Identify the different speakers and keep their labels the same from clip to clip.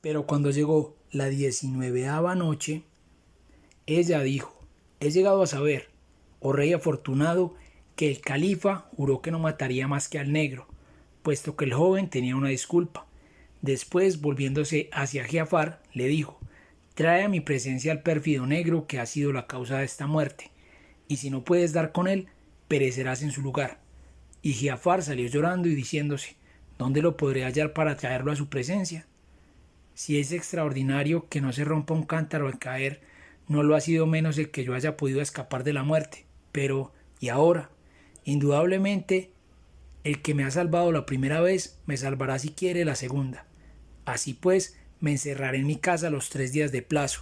Speaker 1: Pero cuando llegó la 19ª noche, ella dijo: he llegado a saber, oh rey afortunado, que el califa juró que no mataría más que al negro, puesto que el joven tenía una disculpa. Después, volviéndose hacia Giafar, le dijo: trae a mi presencia al pérfido negro que ha sido la causa de esta muerte, y si no puedes dar con él, perecerás en su lugar. Y Giafar salió llorando y diciéndose: ¿dónde lo podré hallar para traerlo a su presencia? Si es extraordinario que no se rompa un cántaro al caer, no lo ha sido menos el que yo haya podido escapar de la muerte. Pero, ¿y ahora? Indudablemente, el que me ha salvado la primera vez, me salvará si quiere la segunda. Así pues, me encerraré en mi casa los 3 días de plazo,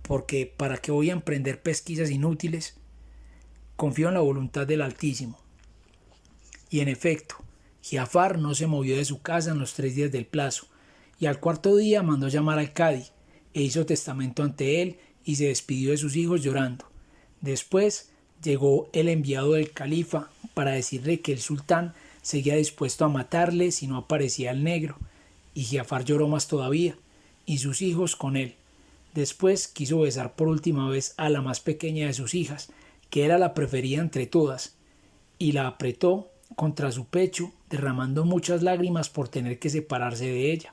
Speaker 1: porque ¿para qué voy a emprender pesquisas inútiles? Confío en la voluntad del Altísimo. Y en efecto, Giafar no se movió de su casa en los 3 días del plazo, y al cuarto día mandó llamar al cadi, e hizo testamento ante él, y se despidió de sus hijos llorando. Después llegó el enviado del califa para decirle que el sultán seguía dispuesto a matarle si no aparecía el negro, y Giafar lloró más todavía, y sus hijos con él. Después quiso besar por última vez a la más pequeña de sus hijas, que era la preferida entre todas, y la apretó contra su pecho, derramando muchas lágrimas por tener que separarse de ella.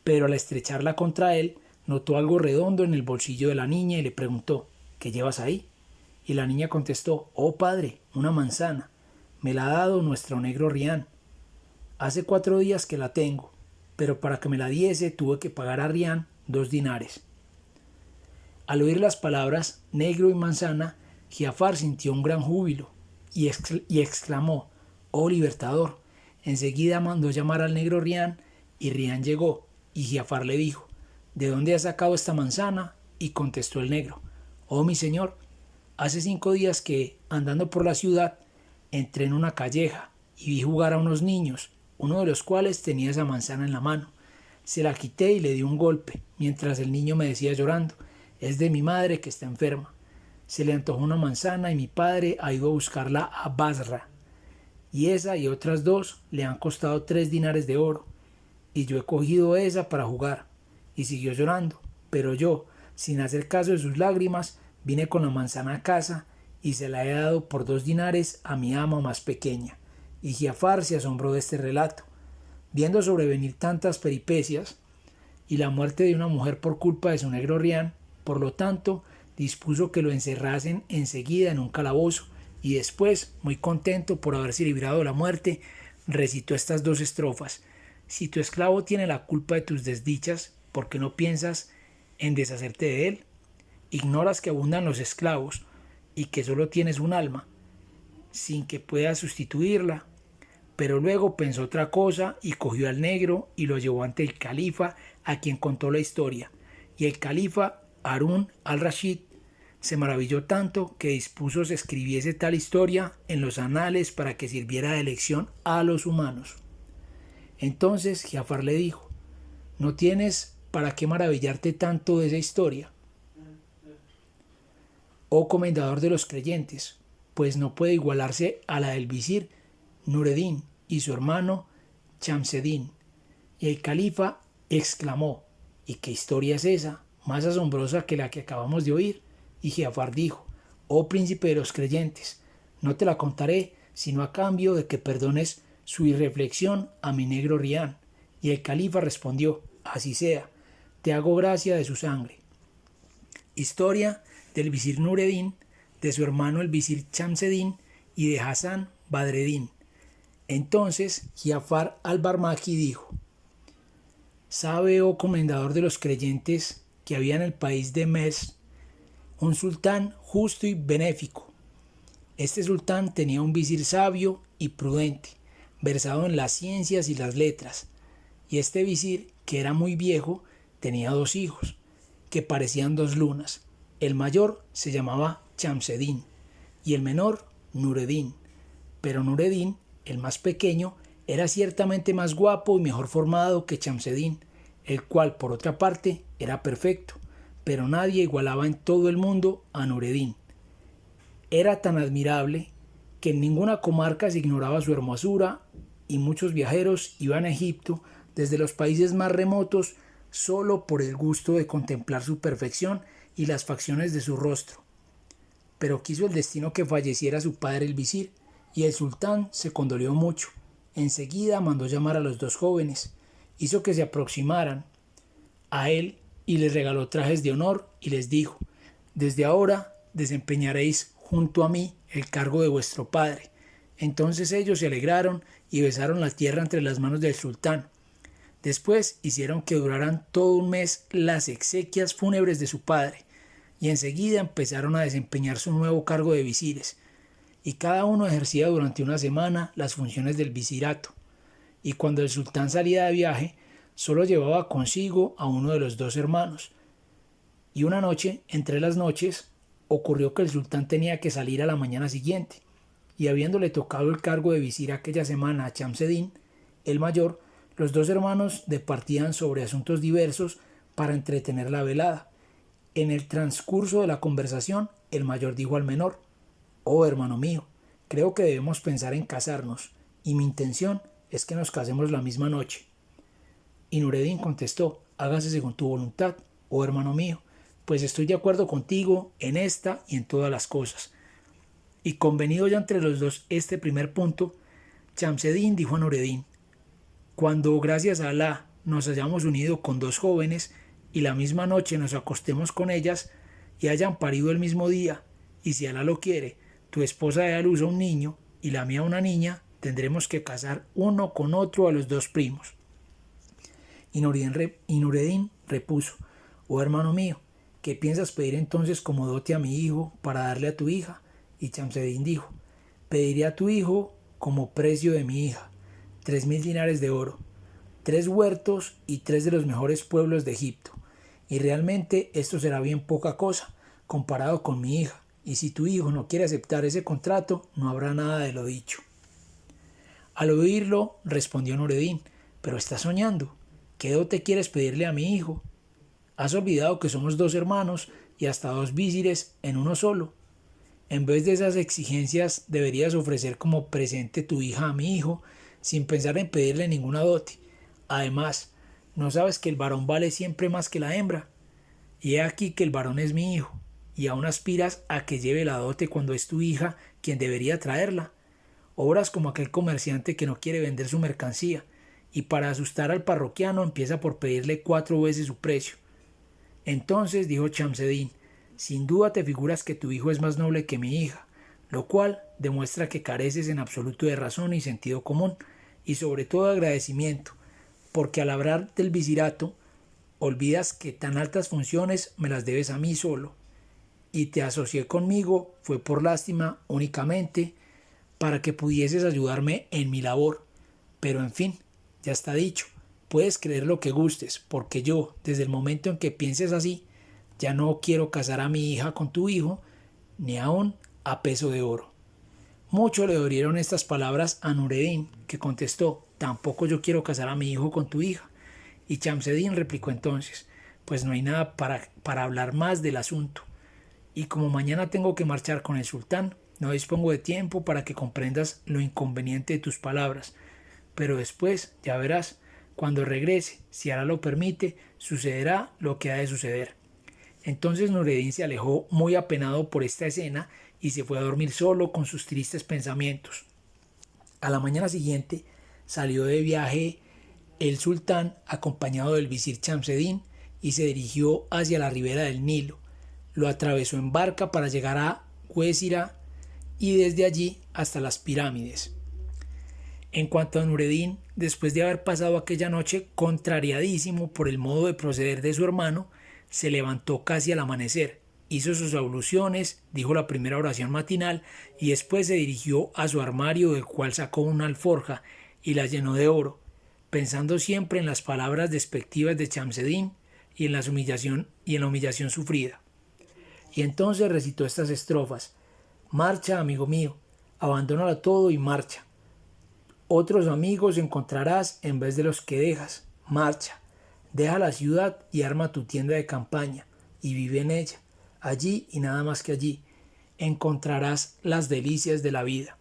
Speaker 1: Pero al estrecharla contra él, notó algo redondo en el bolsillo de la niña y le preguntó: ¿qué llevas ahí? Y la niña contestó: oh padre, una manzana. Me la ha dado nuestro negro Rián. Hace 4 días que la tengo, pero para que me la diese tuve que pagar a Rián 2 dinares. Al oír las palabras negro y manzana, Giafar sintió un gran júbilo y exclamó: oh libertador. Enseguida mandó llamar al negro Rián, y Rián llegó, y Giafar le dijo: ¿de dónde has sacado esta manzana? Y contestó el negro: oh mi señor, hace 5 días que, andando por la ciudad, entré en una calleja y vi jugar a unos niños, uno de los cuales tenía esa manzana en la mano. Se la quité y le di un golpe, mientras el niño me decía llorando: es de mi madre que está enferma. Se le antojó una manzana y mi padre ha ido a buscarla a Basra, y esa y otras 2 le han costado 3 dinares de oro, y yo he cogido esa para jugar. Y siguió llorando, pero yo, sin hacer caso de sus lágrimas, vine con la manzana a casa y se la he dado por 2 dinares a mi ama más pequeña. Y Giafar se asombró de este relato. Viendo sobrevenir tantas peripecias y la muerte de una mujer por culpa de su negro Rián, por lo tanto, dispuso que lo encerrasen enseguida en un calabozo, y después, muy contento por haberse librado de la muerte, recitó estas 2 estrofas: si tu esclavo tiene la culpa de tus desdichas, ¿por qué no piensas en deshacerte de él? Ignoras que abundan los esclavos y que solo tienes un alma, sin que puedas sustituirla. Pero luego pensó otra cosa y cogió al negro y lo llevó ante el califa, a quien contó la historia. Y el califa Harún al-Rashid se maravilló tanto que dispuso se escribiese tal historia en los anales para que sirviera de lección a los humanos. Entonces Giafar le dijo: ¿no tienes para qué maravillarte tanto de esa historia, oh comendador de los creyentes? Pues no puede igualarse a la del visir Nureddin y su hermano Chamseddin. Y el califa exclamó: ¿y qué historia es esa, más asombrosa que la que acabamos de oír? Y Giafar dijo: oh príncipe de los creyentes, no te la contaré sino a cambio de que perdones su irreflexión a mi negro Rián. Y el califa respondió: así sea, te hago gracia de su sangre. Historia del visir Nureddin, de su hermano el visir Chamseddin y de Hassan Badreddin. Entonces Giafar al-Barmaki dijo: ¿sabe, oh comendador de los creyentes, que había en el país de Mes un sultán justo y benéfico? Este sultán tenía un visir sabio y prudente, versado en las ciencias y las letras, y este visir, que era muy viejo, tenía 2 hijos, que parecían 2 lunas. El mayor se llamaba Chamseddin y el menor Nureddin, pero Nureddin, el más pequeño, era ciertamente más guapo y mejor formado que Chamseddin, el cual por otra parte era perfecto, pero nadie igualaba en todo el mundo a Nureddin. Era tan admirable que en ninguna comarca se ignoraba su hermosura, y muchos viajeros iban a Egipto desde los países más remotos solo por el gusto de contemplar su perfección y las facciones de su rostro. Pero quiso el destino que falleciera su padre el visir, y el sultán se condolió mucho. Enseguida mandó llamar a los dos jóvenes, hizo que se aproximaran a él y les regaló trajes de honor y les dijo: «Desde ahora desempeñaréis junto a mí el cargo de vuestro padre». Entonces ellos se alegraron y besaron la tierra entre las manos del sultán. Después hicieron que duraran todo un mes las exequias fúnebres de su padre, y enseguida empezaron a desempeñar su nuevo cargo de visires, y cada uno ejercía durante una semana las funciones del visirato. Y cuando el sultán salía de viaje, solo llevaba consigo a uno de los dos hermanos. Y una noche, entre las noches, ocurrió que el sultán tenía que salir a la mañana siguiente, y habiéndole tocado el cargo de visir aquella semana a Chamseddin, el mayor, los dos hermanos departían sobre asuntos diversos para entretener la velada. En el transcurso de la conversación, el mayor dijo al menor: «Oh, hermano mío, creo que debemos pensar en casarnos, y mi intención es que nos casemos la misma noche». Y Nureddin contestó: «Hágase según tu voluntad, oh hermano mío, pues estoy de acuerdo contigo en esta y en todas las cosas». Y convenido ya entre los dos este primer punto, Chamseddin dijo a Nureddin: «Cuando, gracias a Alá, nos hayamos unido con dos jóvenes y la misma noche nos acostemos con ellas y hayan parido el mismo día, y si Alá lo quiere, tu esposa dé a luz a un niño y la mía una niña, tendremos que casar uno con otro a los dos primos». Y Nureddin repuso: «Oh hermano mío, ¿qué piensas pedir entonces como dote a mi hijo para darle a tu hija?». Y Chamseddin dijo: «Pediré a tu hijo como precio de mi hija 3.000 dinares de oro, 3 huertos y 3 de los mejores pueblos de Egipto. Y realmente esto será bien poca cosa comparado con mi hija, y si tu hijo no quiere aceptar ese contrato, no habrá nada de lo dicho». Al oírlo, respondió Nureddin: «Pero estás soñando. ¿Qué dote quieres pedirle a mi hijo? ¿Has olvidado que somos dos hermanos y hasta dos visires en uno solo? En vez de esas exigencias, deberías ofrecer como presente tu hija a mi hijo, sin pensar en pedirle ninguna dote. Además, ¿no sabes que el varón vale siempre más que la hembra? Y he aquí que el varón es mi hijo, y aún aspiras a que lleve la dote cuando es tu hija quien debería traerla. Obras como aquel comerciante que no quiere vender su mercancía, y para asustar al parroquiano empieza por pedirle 4 veces su precio». Entonces dijo Chamseddin: «Sin duda te figuras que tu hijo es más noble que mi hija, lo cual demuestra que careces en absoluto de razón y sentido común, y sobre todo de agradecimiento, porque al hablar del visirato olvidas que tan altas funciones me las debes a mí solo, y te asocié conmigo fue por lástima únicamente, para que pudieses ayudarme en mi labor. Pero en fin, ya está dicho, puedes creer lo que gustes, porque yo, desde el momento en que pienses así, ya no quiero casar a mi hija con tu hijo, ni aun a peso de oro». Mucho le dolieron estas palabras a Nureddin, que contestó: «Tampoco yo quiero casar a mi hijo con tu hija». Y Chamseddin replicó entonces: «Pues no hay nada para hablar más del asunto, y como mañana tengo que marchar con el sultán, no dispongo de tiempo para que comprendas lo inconveniente de tus palabras, pero después, ya verás, cuando regrese, si Alá lo permite, sucederá lo que ha de suceder». Entonces Nureddin se alejó muy apenado por esta escena y se fue a dormir solo con sus tristes pensamientos. A la mañana siguiente salió de viaje el sultán acompañado del visir Chamseddin y se dirigió hacia la ribera del Nilo. Lo atravesó en barca para llegar a Huésira y desde allí hasta las pirámides. En cuanto a Nureddin, después de haber pasado aquella noche contrariadísimo por el modo de proceder de su hermano, se levantó casi al amanecer, hizo sus abluciones, dijo la primera oración matinal y después se dirigió a su armario, del cual sacó una alforja y la llenó de oro, pensando siempre en las palabras despectivas de Chamseddin y en la humillación sufrida. Y entonces recitó estas estrofas: «Marcha, amigo mío, abandónalo todo y marcha. Otros amigos encontrarás en vez de los que dejas. Marcha, deja la ciudad y arma tu tienda de campaña y vive en ella. Allí y nada más que allí encontrarás las delicias de la vida.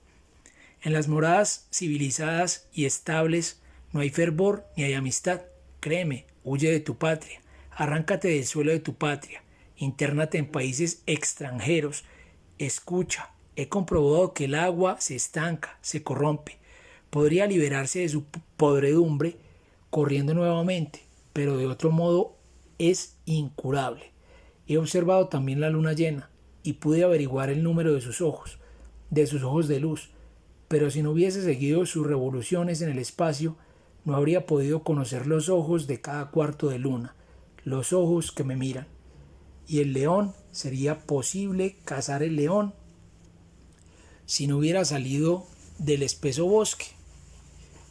Speaker 1: En las moradas civilizadas y estables no hay fervor ni hay amistad. créeme, huye de tu patria, arráncate del suelo de tu patria, intérnate en países extranjeros. Escucha, he comprobado que el agua se estanca, se corrompe. Podría liberarse de su podredumbre corriendo nuevamente, pero de otro modo es incurable. He observado también la luna llena y pude averiguar el número de sus ojos de luz, pero si no hubiese seguido sus revoluciones en el espacio, no habría podido conocer los ojos de cada cuarto de luna, los ojos que me miran. Y el león, sería posible cazar el león si no hubiera salido del espeso bosque.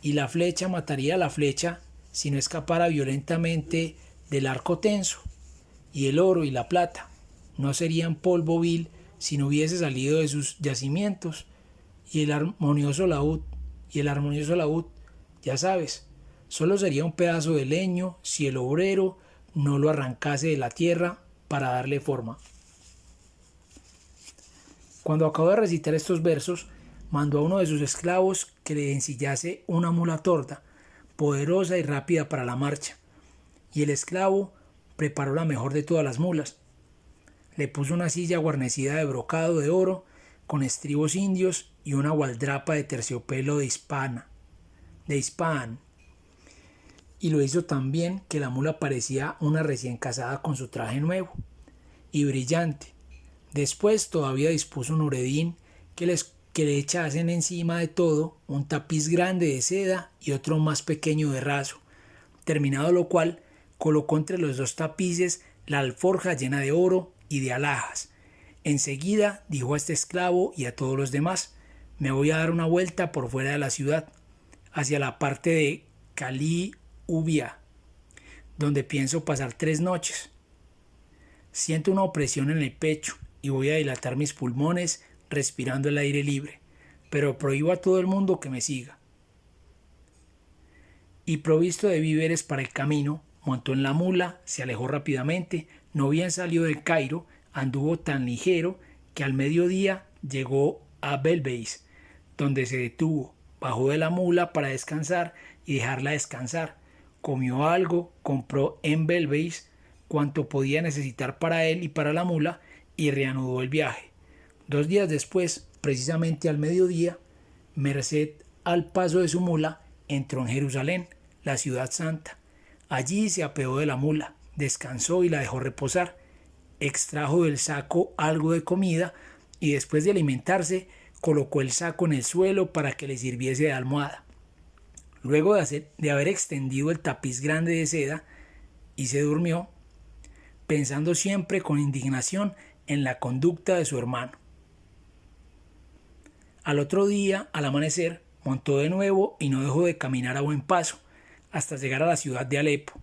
Speaker 1: Y la flecha mataría a la flecha si no escapara violentamente del arco tenso. Y el oro y la plata no serían polvo vil si no hubiese salido de sus yacimientos. Y el armonioso laúd, ya sabes, solo sería un pedazo de leño si el obrero no lo arrancase de la tierra para darle forma. Cuando acabó de recitar estos versos, mandó a uno de sus esclavos que le ensillase una mula torda, poderosa y rápida para la marcha. Y el esclavo preparó la mejor de todas las mulas. Le puso una silla guarnecida de brocado de oro, con estribos indios y una gualdrapa de terciopelo de Hispán. Y lo hizo tan bien que la mula parecía una recién casada con su traje nuevo y brillante. Después todavía dispuso Nureddin que le echasen encima de todo un tapiz grande de seda y otro más pequeño de raso, terminado lo cual colocó entre los dos tapices la alforja llena de oro y de alhajas. Enseguida dijo a este esclavo y a todos los demás: me voy a dar una vuelta por fuera de la ciudad, hacia la parte de Cali-Ubia, donde pienso pasar 3 noches. Siento una opresión en el pecho y voy a dilatar mis pulmones respirando el aire libre, pero prohíbo a todo el mundo que me siga. Y provisto de víveres para el camino, montó en la mula, se alejó rápidamente, no bien salió del Cairo, anduvo tan ligero que al mediodía llegó a Belbeis, donde se detuvo, bajó de la mula para descansar y dejarla descansar, comió algo, compró en Belbeis cuanto podía necesitar para él y para la mula y reanudó el viaje. 2 días después, precisamente al mediodía, merced al paso de su mula, entró en Jerusalén, la ciudad santa. Allí se apeó de la mula, descansó y la dejó reposar. Extrajo del saco algo de comida y después de alimentarse colocó el saco en el suelo para que le sirviese de almohada. Luego de haber extendido el tapiz grande de seda, y se durmió, pensando siempre con indignación en la conducta de su hermano. Al otro día, al amanecer, montó de nuevo y no dejó de caminar a buen paso hasta llegar a la ciudad de Alepo.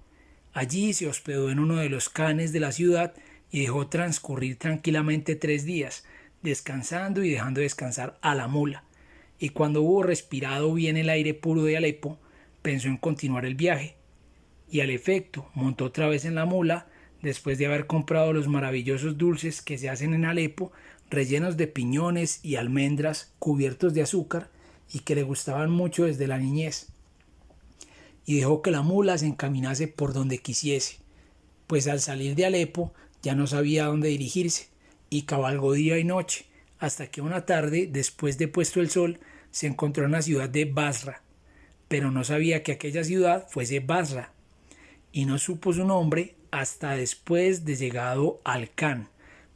Speaker 1: Allí se hospedó en uno de los khanes de la ciudad y dejó transcurrir tranquilamente 3 días, descansando y dejando descansar a la mula. Y cuando hubo respirado bien el aire puro de Alepo, pensó en continuar el viaje. Y al efecto, montó otra vez en la mula, después de haber comprado los maravillosos dulces que se hacen en Alepo, rellenos de piñones y almendras cubiertos de azúcar y que le gustaban mucho desde la niñez. Y dejó que la mula se encaminase por donde quisiese, pues al salir de Alepo ya no sabía a dónde dirigirse, y cabalgó día y noche, hasta que una tarde, después de puesto el sol, se encontró en la ciudad de Basra, pero no sabía que aquella ciudad fuese Basra, y no supo su nombre hasta después de llegado al Khan,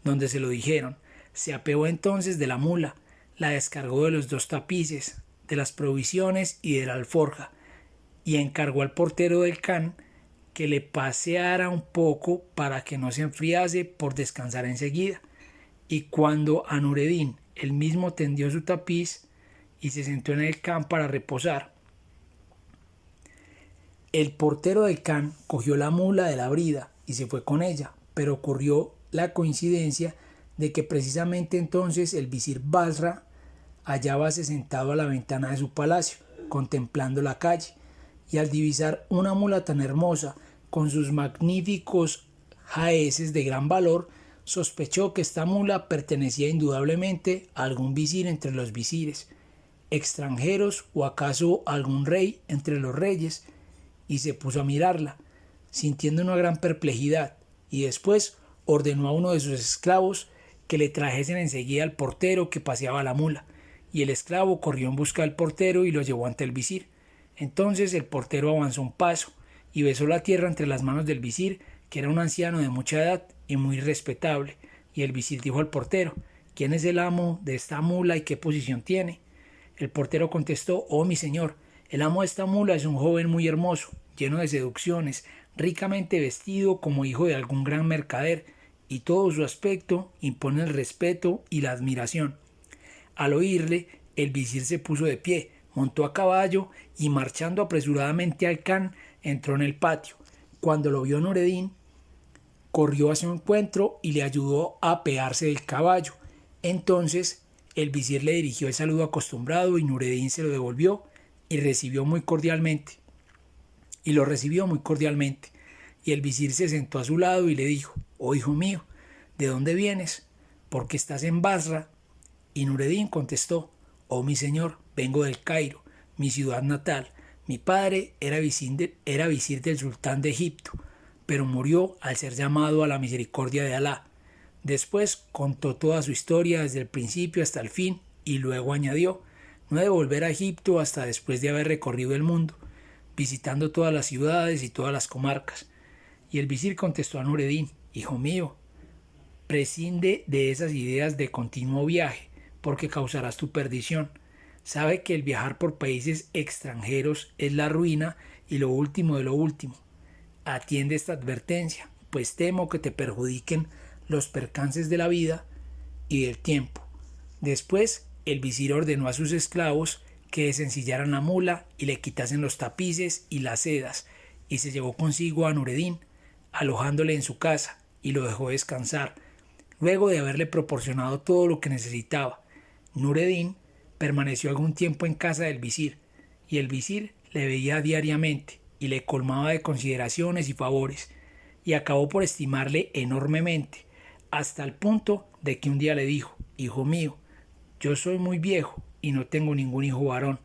Speaker 1: donde se lo dijeron. Se apeó entonces de la mula, la descargó de los 2 tapices, de las provisiones y de la alforja, y encargó al portero del Khan que le paseara un poco para que no se enfriase por descansar enseguida. Y cuando a Nureddin él mismo tendió su tapiz y se sentó en el Khan para reposar, el portero del Khan cogió la mula de la brida y se fue con ella, pero ocurrió la coincidencia de que precisamente entonces el visir Basra hallábase sentado a la ventana de su palacio, contemplando la calle, y al divisar una mula tan hermosa, con sus magníficos jaeces de gran valor, sospechó que esta mula pertenecía indudablemente a algún visir entre los visires, extranjeros o acaso a algún rey entre los reyes, y se puso a mirarla, sintiendo una gran perplejidad, y después ordenó a uno de sus esclavos que le trajesen enseguida al portero que paseaba la mula, y el esclavo corrió en busca del portero y lo llevó ante el visir. Entonces el portero avanzó un paso y besó la tierra entre las manos del visir, que era un anciano de mucha edad y muy respetable, y el visir dijo al portero: ¿quién es el amo de esta mula y qué posición tiene? El portero contestó: oh mi señor, el amo de esta mula es un joven muy hermoso, lleno de seducciones, ricamente vestido como hijo de algún gran mercader, y todo su aspecto impone el respeto y la admiración. Al oírle, el visir se puso de pie, montó a caballo y, marchando apresuradamente al Khan, entró en el patio. Cuando lo vio Nureddin, corrió a su encuentro y le ayudó a apearse del caballo. Entonces el visir le dirigió el saludo acostumbrado y Nureddin se lo devolvió y lo recibió muy cordialmente. Y el visir se sentó a su lado y le dijo: oh hijo mío, ¿de dónde vienes? ¿Por qué estás en Basra? Y Nureddin contestó: oh mi señor, vengo del Cairo, mi ciudad natal. Mi padre era visir del sultán de Egipto, pero murió al ser llamado a la misericordia de Alá. Después contó toda su historia desde el principio hasta el fin y luego añadió: no he de volver a Egipto hasta después de haber recorrido el mundo, visitando todas las ciudades y todas las comarcas. Y el visir contestó a Nureddin: hijo mío, prescinde de esas ideas de continuo viaje, porque causarás tu perdición. Sabe que el viajar por países extranjeros es la ruina y lo último de lo último. Atiende esta advertencia, pues temo que te perjudiquen los percances de la vida y del tiempo. Después, el visir ordenó a sus esclavos que desencillaran la mula y le quitasen los tapices y las sedas, y se llevó consigo a Nureddin, alojándole en su casa, y lo dejó descansar, luego de haberle proporcionado todo lo que necesitaba. Nureddin permaneció algún tiempo en casa del visir, y el visir le veía diariamente y le colmaba de consideraciones y favores, y acabó por estimarle enormemente, hasta el punto de que un día le dijo: hijo mío, yo soy muy viejo y no tengo ningún hijo varón,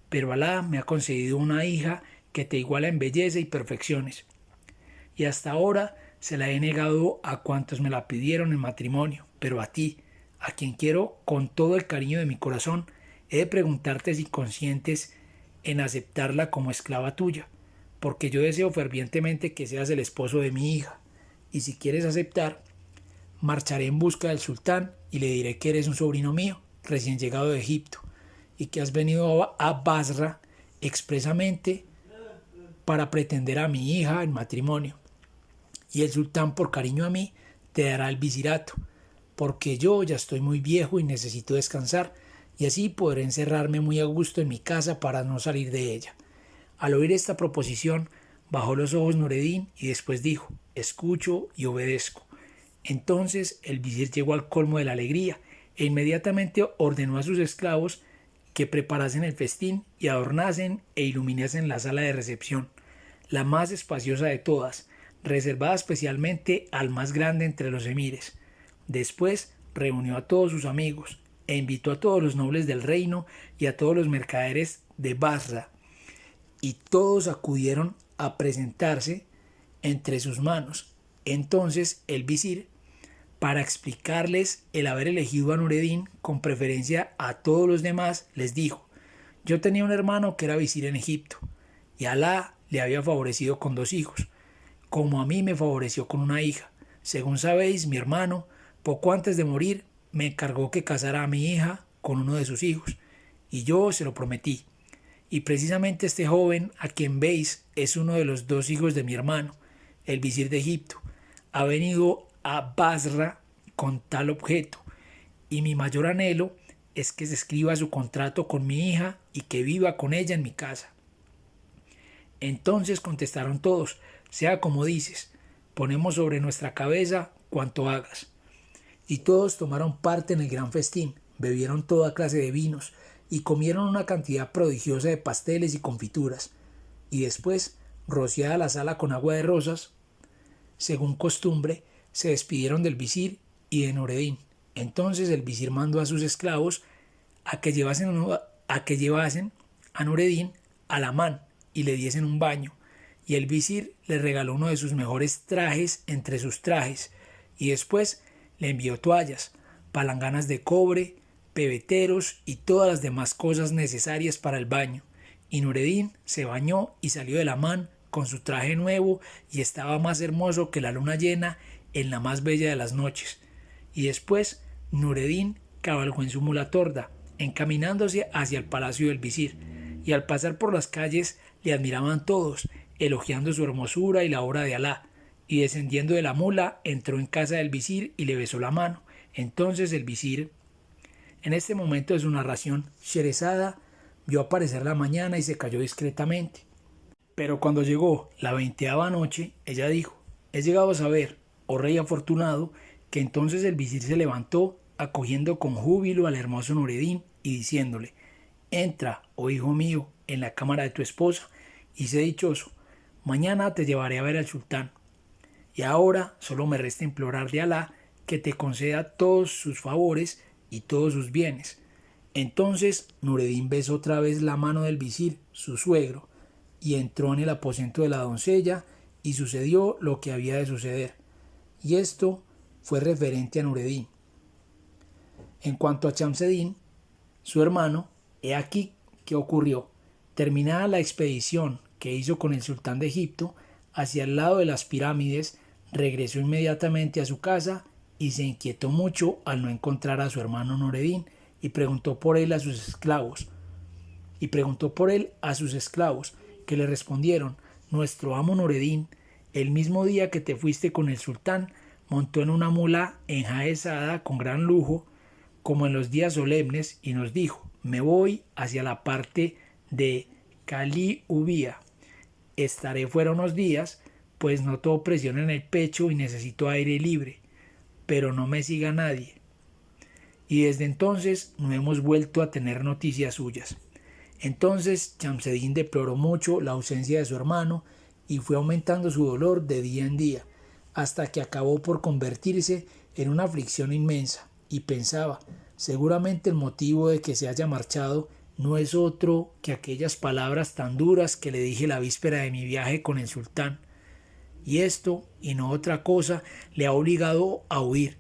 Speaker 1: pero Alá me ha concedido una hija que te iguala en belleza y perfecciones, y hasta ahora se la he negado a cuantos me la pidieron en matrimonio, pero a ti, a quien quiero con todo el cariño de mi corazón, he de preguntarte si consientes en aceptarla como esclava tuya, porque yo deseo fervientemente que seas el esposo de mi hija, y si quieres aceptar, marcharé en busca del sultán y le diré que eres un sobrino mío, recién llegado de Egipto, y que has venido a Basra expresamente para pretender a mi hija en matrimonio. Y el sultán, por cariño a mí, te dará el visirato, porque yo ya estoy muy viejo y necesito descansar, y así podré encerrarme muy a gusto en mi casa para no salir de ella. Al oír esta proposición, bajó los ojos Nureddin y después dijo: escucho y obedezco. Entonces el visir llegó al colmo de la alegría e inmediatamente ordenó a sus esclavos que preparasen el festín y adornasen e iluminasen la sala de recepción, la más espaciosa de todas, reservada especialmente al más grande entre los emires. Después reunió a todos sus amigos e invitó a todos los nobles del reino y a todos los mercaderes de Basra, y todos acudieron a presentarse entre sus manos. Entonces el visir, para explicarles el haber elegido a Nureddin con preferencia a todos los demás, les dijo: yo tenía un hermano que era visir en Egipto, y Alá le había favorecido con 2 hijos, como a mí me favoreció con una hija. Según sabéis, mi hermano, poco antes de morir, me encargó que casara a mi hija con uno de sus hijos, y yo se lo prometí. Y precisamente este joven a quien veis es uno de los 2 hijos de mi hermano, el visir de Egipto. Ha venido a Basra con tal objeto, y mi mayor anhelo es que se escriba su contrato con mi hija y que viva con ella en mi casa. Entonces contestaron todos: sea como dices, ponemos sobre nuestra cabeza cuanto hagas. Y todos tomaron parte en el gran festín, bebieron toda clase de vinos y comieron una cantidad prodigiosa de pasteles y confituras. Y después, rociada la sala con agua de rosas, según costumbre, se despidieron del visir y de Nureddin. Entonces el visir mandó a sus esclavos a que llevasen a Nureddin al Amán y le diesen un baño, y el visir le regaló uno de sus mejores trajes entre sus trajes, y después le envió toallas, palanganas de cobre, pebeteros y todas las demás cosas necesarias para el baño. Y Nureddin se bañó y salió de la man con su traje nuevo y estaba más hermoso que la luna llena en la más bella de las noches. Y después Nureddin cabalgó en su mula torda, encaminándose hacia el palacio del visir, y al pasar por las calles le admiraban todos, elogiando su hermosura y la obra de Alá, y descendiendo de la mula entró en casa del visir y le besó la mano. Entonces el visir, en este momento de su narración, Sherezada vio aparecer la mañana y se cayó discretamente. Pero cuando llegó la 20ª noche, ella dijo: he llegado a saber, oh rey afortunado, que entonces el visir se levantó, acogiendo con júbilo al hermoso Nureddin y diciéndole: entra, oh hijo mío, en la cámara de tu esposa y sé dichoso, mañana te llevaré a ver al sultán. Y ahora solo me resta implorar de Alá que te conceda todos sus favores y todos sus bienes. Entonces Nureddin besó otra vez la mano del visir, su suegro, y entró en el aposento de la doncella, y sucedió lo que había de suceder. Y esto fue referente a Nureddin. En cuanto a Shamseddin, su hermano, he aquí qué ocurrió. Terminada la expedición que hizo con el sultán de Egipto hacia el lado de las pirámides, regresó inmediatamente a su casa y se inquietó mucho al no encontrar a su hermano Nureddin y preguntó por él a sus esclavos. Que le respondieron: nuestro amo Nureddin, el mismo día que te fuiste con el sultán, montó en una mula enjaezada con gran lujo, como en los días solemnes, y nos dijo: me voy hacia la parte de Cali Ubía. Estaré fuera unos días, pues noto presión en el pecho y necesito aire libre, pero no me siga nadie. Y desde entonces no hemos vuelto a tener noticias suyas. Entonces Shamseddin deploró mucho la ausencia de su hermano y fue aumentando su dolor de día en día, hasta que acabó por convertirse en una aflicción inmensa, y pensaba: seguramente el motivo de que se haya marchado no es otro que aquellas palabras tan duras que le dije la víspera de mi viaje con el sultán. Y esto, y no otra cosa, le ha obligado a huir,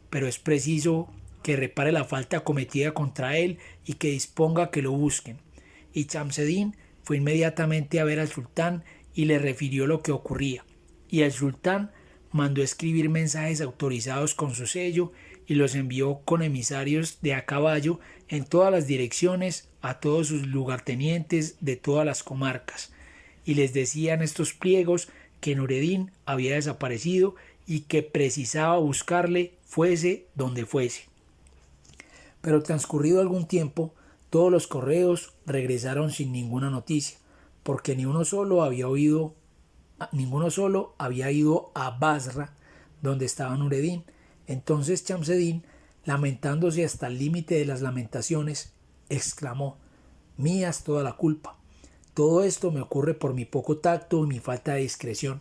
Speaker 1: pero es preciso que repare la falta cometida contra él y que disponga que lo busquen. Y Shamseddin fue inmediatamente a ver al sultán y le refirió lo que ocurría. Y el sultán mandó escribir mensajes autorizados con su sello y los envió con emisarios de a caballo en todas las direcciones a todos sus lugartenientes de todas las comarcas. Y les decían estos pliegos que Nureddin había desaparecido y que precisaba buscarle fuese donde fuese. Pero transcurrido algún tiempo, todos los correos regresaron sin ninguna noticia, porque ninguno solo había ido a Basra, donde estaba Nureddin. Entonces Shamseddin, lamentándose hasta el límite de las lamentaciones, exclamó: mía es toda la culpa. Todo esto me ocurre por mi poco tacto y mi falta de discreción.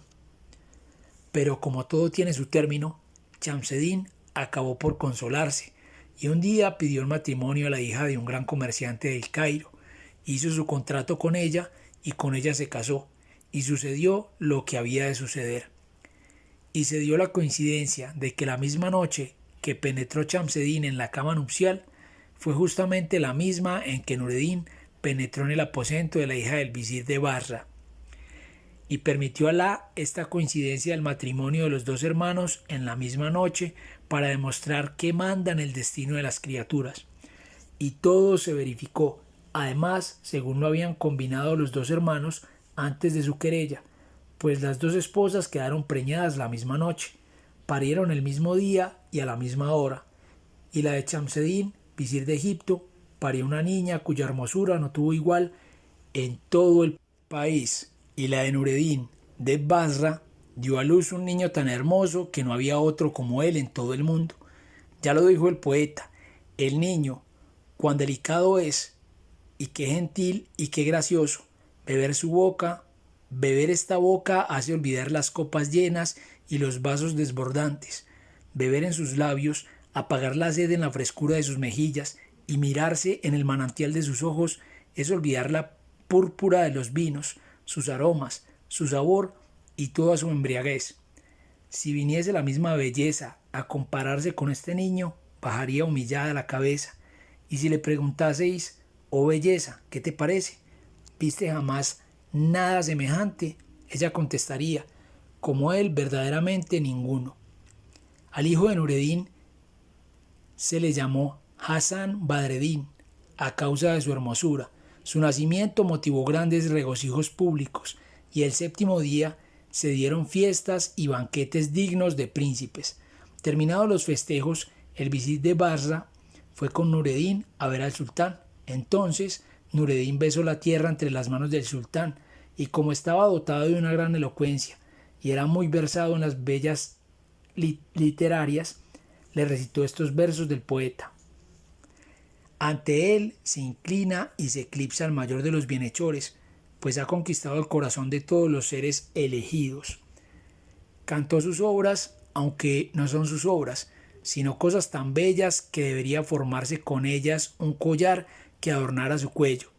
Speaker 1: Pero como todo tiene su término, Shamseddin acabó por consolarse, y un día pidió el matrimonio a la hija de un gran comerciante del Cairo, hizo su contrato con ella y con ella se casó, y sucedió lo que había de suceder. Y se dio la coincidencia de que la misma noche que penetró Shamseddin en la cama nupcial fue justamente la misma en que Nureddin penetró en el aposento de la hija del visir de Basra. Y permitió Alá esta coincidencia del matrimonio de los dos hermanos en la misma noche para demostrar que manda en el destino de las criaturas. Y todo se verificó, además, según lo habían combinado los dos hermanos antes de su querella, pues las dos esposas quedaron preñadas la misma noche, parieron el mismo día y a la misma hora, y la de Shamseddin, visir de Egipto, parió una niña cuya hermosura no tuvo igual en todo el país, y la de Nureddin de Basra dio a luz un niño tan hermoso que no había otro como él en todo el mundo. Ya lo dijo el poeta: el niño, cuán delicado es, y qué gentil y qué gracioso, beber esta boca hace olvidar las copas llenas y los vasos desbordantes, beber en sus labios, apagar la sed en la frescura de sus mejillas, y mirarse en el manantial de sus ojos es olvidar la púrpura de los vinos, sus aromas, su sabor y toda su embriaguez. Si viniese la misma belleza a compararse con este niño, bajaría humillada la cabeza. Y si le preguntaseis, oh belleza, ¿qué te parece? ¿Viste jamás nada semejante? Ella contestaría, como él verdaderamente ninguno. Al hijo de Nureddin se le llamó Hassan Badreddin a causa de su hermosura. Su nacimiento motivó grandes regocijos públicos y el séptimo día se dieron fiestas y banquetes dignos de príncipes. Terminados los festejos, el visir de Basra fue con Nureddin a ver al sultán. Entonces Nureddin besó la tierra entre las manos del sultán y como estaba dotado de una gran elocuencia y era muy versado en las bellas literarias, le recitó estos versos del poeta. Ante él se inclina y se eclipsa el mayor de los bienhechores, pues ha conquistado el corazón de todos los seres elegidos. Cantó sus obras, aunque no son sus obras, sino cosas tan bellas que debería formarse con ellas un collar que adornara su cuello.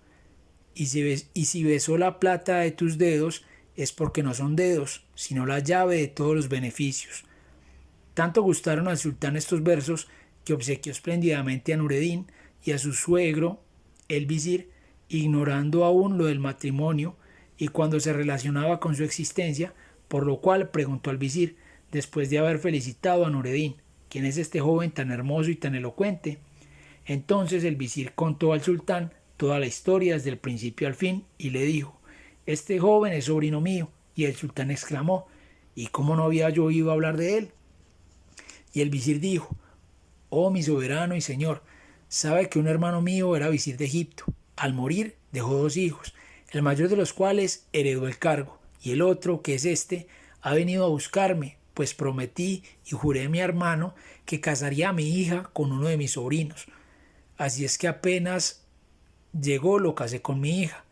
Speaker 1: Y si besó la plata de tus dedos, es porque no son dedos, sino la llave de todos los beneficios. Tanto gustaron al sultán estos versos que obsequió espléndidamente a Nureddin y a su suegro, el visir, ignorando aún lo del matrimonio y cuando se relacionaba con su existencia, por lo cual preguntó al visir, después de haber felicitado a Nureddin, ¿quién es este joven tan hermoso y tan elocuente? Entonces el visir contó al sultán toda la historia desde el principio al fin y le dijo, este joven es sobrino mío. Y el sultán exclamó, ¿y cómo no había yo oído hablar de él? Y el visir dijo, oh mi soberano y señor, sabe que un hermano mío era visir de Egipto. Al morir dejó 2 hijos, el mayor de los cuales heredó el cargo, y el otro, que es este, ha venido a buscarme, pues prometí y juré a mi hermano que casaría a mi hija con uno de mis sobrinos. Así es que apenas llegó lo casé con mi hija.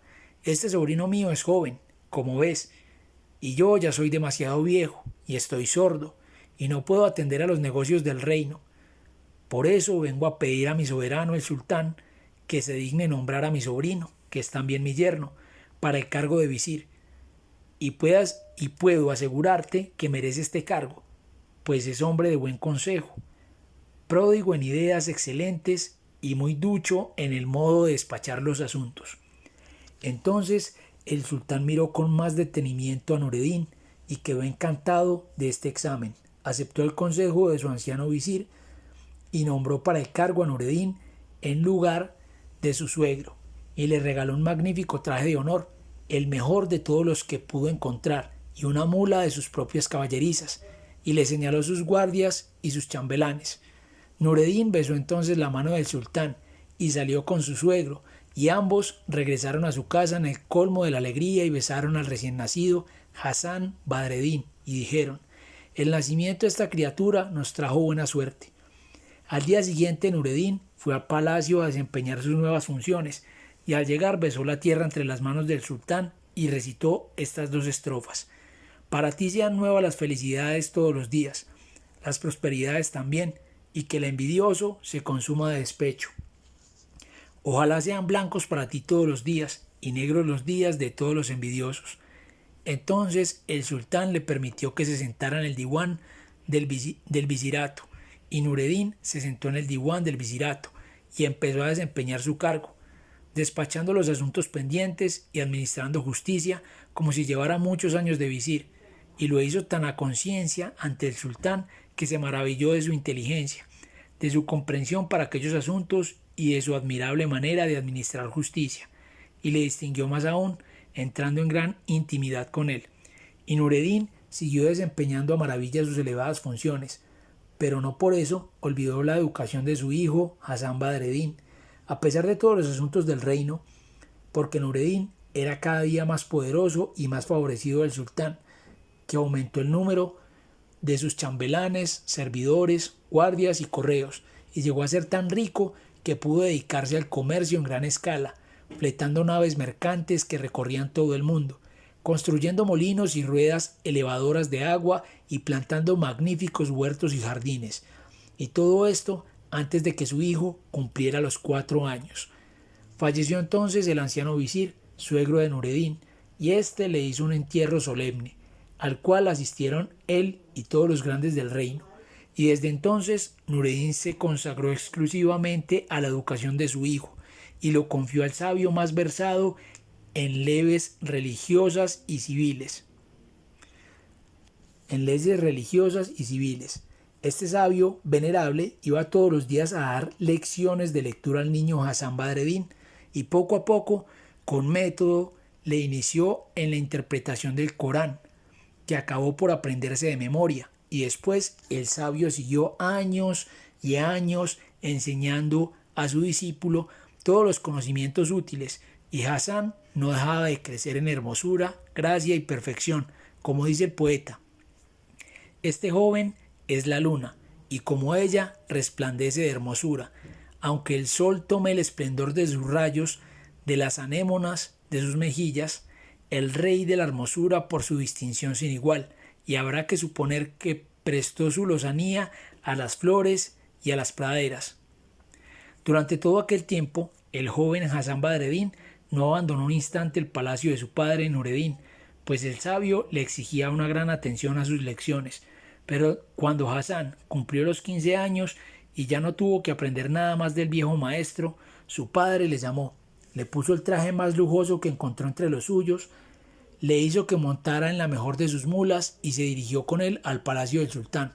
Speaker 1: Este sobrino mío es joven, como ves, y yo ya soy demasiado viejo y estoy sordo y no puedo atender a los negocios del reino. Por eso vengo a pedir a mi soberano el sultán que se digne nombrar a mi sobrino, que es también mi yerno, para el cargo de visir. Y puedo asegurarte que merece este cargo, pues es hombre de buen consejo, pródigo en ideas excelentes y muy ducho en el modo de despachar los asuntos. Entonces el sultán miró con más detenimiento a Nureddin y quedó encantado de este examen. Aceptó el consejo de su anciano visir y nombró para el cargo a Nureddin en lugar de su suegro y le regaló un magnífico traje de honor, el mejor de todos los que pudo encontrar, y una mula de sus propias caballerizas, y le señaló sus guardias y sus chambelanes. Nureddin besó entonces la mano del sultán y salió con su suegro, y ambos regresaron a su casa en el colmo de la alegría y besaron al recién nacido Hassan Badreddin y dijeron, el nacimiento de esta criatura nos trajo buena suerte. Al día siguiente Nureddin fue al palacio a desempeñar sus nuevas funciones y al llegar besó la tierra entre las manos del sultán y recitó estas 2 estrofas. Para ti sean nuevas las felicidades todos los días, las prosperidades también, y que el envidioso se consuma de despecho. Ojalá sean blancos para ti todos los días y negros los días de todos los envidiosos. Entonces el sultán le permitió que se sentara en el diwan del visirato, y Nureddin se sentó en el diwan del visirato y empezó a desempeñar su cargo, despachando los asuntos pendientes y administrando justicia como si llevara muchos años de visir, y lo hizo tan a conciencia ante el sultán que se maravilló de su inteligencia, de su comprensión para aquellos asuntos y de su admirable manera de administrar justicia, y le distinguió más aún, entrando en gran intimidad con él. Y Nureddin siguió desempeñando a maravilla sus elevadas funciones, pero no por eso olvidó la educación de su hijo Hassan Badreddin, a pesar de todos los asuntos del reino, porque Nureddin era cada día más poderoso y más favorecido del sultán, que aumentó el número de sus chambelanes, servidores, guardias y correos, y llegó a ser tan rico que pudo dedicarse al comercio en gran escala, fletando naves mercantes que recorrían todo el mundo, construyendo molinos y ruedas elevadoras de agua y plantando magníficos huertos y jardines. Y todo esto antes de que su hijo cumpliera los 4 años. Falleció entonces el anciano visir, suegro de Nureddin, y éste le hizo un entierro solemne, al cual asistieron él y todos los grandes del reino. Y desde entonces Nureddin se consagró exclusivamente a la educación de su hijo y lo confió al sabio más versado en leyes religiosas y civiles. Este sabio venerable iba todos los días a dar lecciones de lectura al niño Hassan Badreddin y poco a poco, con método, le inició en la interpretación del Corán, que acabó por aprenderse de memoria, y después el sabio siguió años y años enseñando a su discípulo todos los conocimientos útiles, y Hassan no dejaba de crecer en hermosura, gracia y perfección, como dice el poeta. Este joven es la luna, y como ella resplandece de hermosura, aunque el sol tome el esplendor de sus rayos, de las anémonas de sus mejillas, el rey de la hermosura por su distinción sin igual, y habrá que suponer que prestó su lozanía a las flores y a las praderas. Durante todo aquel tiempo, el joven Hassan Badreddin no abandonó un instante el palacio de su padre Nureddin, pues el sabio le exigía una gran atención a sus lecciones. Pero cuando Hassan cumplió los 15 años y ya no tuvo que aprender nada más del viejo maestro, su padre le llamó, le puso el traje más lujoso que encontró entre los suyos, le hizo que montara en la mejor de sus mulas y se dirigió con él al palacio del sultán.